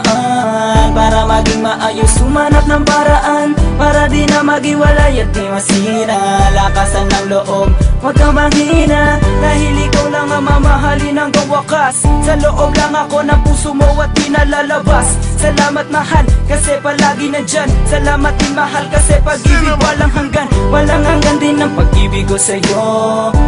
dumaan para maging maayos, sumanap ng paraan para di na maghiwalay at di masira. Lakasan ng loob, huwag kang manghina, dahil ikaw lang ang mamahalin hanggang wakas. Sa loob lang ako ng puso mo at di nalalabas. Salamat mahal, kasi palagi nandyan. Salamat din mahal, kasi pag-ibig walang hanggan. Walang hanggan din ang pag-ibig ko sa'yo.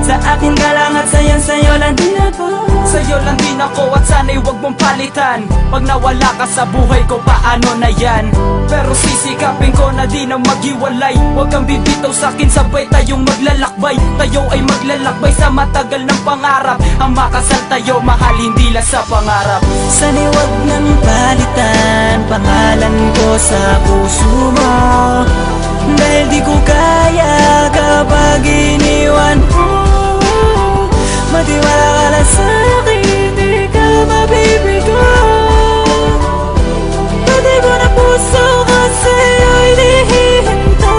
Sa akin ka lang at sa'yo lang din ako. Sa'yo lang din ako at sana'y huwag mong palitan. Pag nawala ka sa buhay ko, paano na yan? Pero sisikapin ko na di na maghiwalay. Huwag kang bibitaw sa'kin, sabay tayong maglalakbay. Tayo ay maglalakbay sa matagal ng pangarap. Ang makasal tayo, mahal, hindi lang sa pangarap. Sana'y huwag nang palitan pangalan ko sa puso mo, dahil di ko kaya kapag iniwan mo. Matiwala ka lang sa'kin, di ka mabibigo. Pati ko na puso kasi ay lihinto.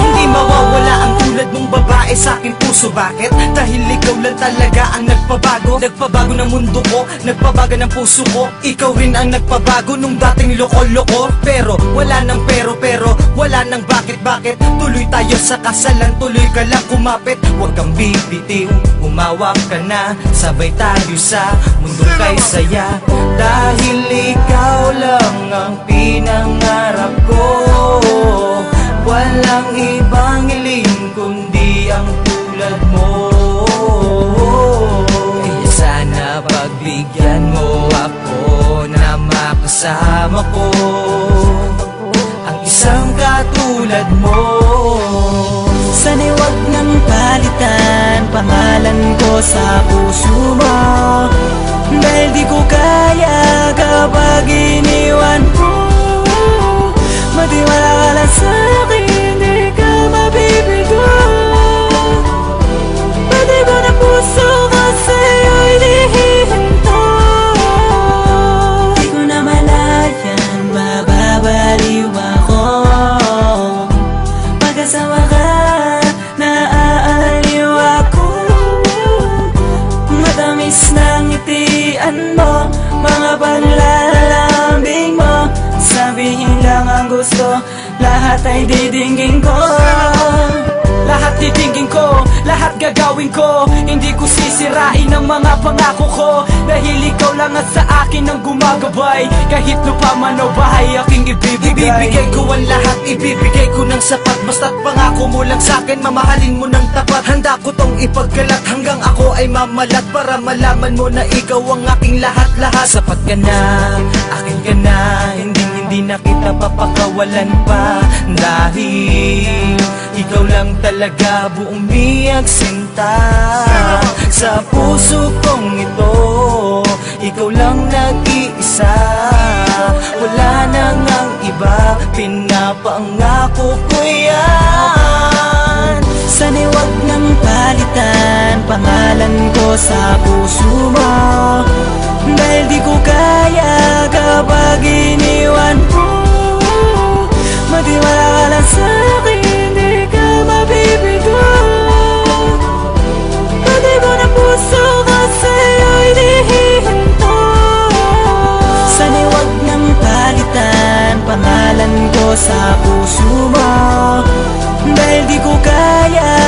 Hindi mawawala ang tulad mong babae sa aking puso. Bakit? Dahil ikaw lang talaga ang nagpabago. Nagpabago ng mundo ko, nagpabago ng puso ko. Ikaw rin ang nagpabago nung dating loko-loko. Pero wala nang pero, wala nang bakit. Tuloy tayo sa kasalan, tuloy ka lang kumapit. Huwag kang bibitiw, humawak ka na. Sabay tayo sa mundong kay saya. Dahil ikaw lang ang pinangarap ko. Walang ibang hiling kundi ang tulad mo. Kaya sana pagbigyan mo ako na makasama ko ang isang katulad mo. Sana'y huwag nang palitan pangalan ko sa puso mo, dahil di ko kaya kapag iniwan mo. Matiwala ka lang sa'kin, di ka mabibigo. Pati ko na puso kasi ay lihinto. Di ko na malayan, mababaliw ako. Pagkasama ka, naaaliw ako. Matamis ng ngitian mo, mga panlalambing mo. Sabihin lang ang gusto, lahat ay didinggin ko. Lahat didinggin ko, lahat gagawin ko. Hindi ko sisirain ang mga pangako ko, dahil ikaw lang at sa akin ang gumagabay. Kahit lupa man o bahay, aking ibibigay. Ibibigay ko ang lahat, ibibigay ko ng sapat. Basta't pangako mo lang sa'kin, mamahalin mo ng tapat. Handa ko tong ipagkalat hanggang ako ay mamalat, para malaman mo na ikaw ang aking lahat-lahat. Sapat ka na, akin ka na, hindi na kita papakawalan pa. Dahil ikaw lang talaga buong miyag sinta sa puso kong ito. Ikaw lang nag-iisa, wala nang ang iba, pinapangako ko yan. Sana'y huwag nang palitan pangalan ko sa puso mo, dahil di ko kaya kapag iniwan mo. Matiwala ka lang sa'kin, di ka mabibigo. Pati ko na puso kasi ay lihinto. Sana'y huwag nang palitan pangalan ko sa puso mo, dahil di ko kaya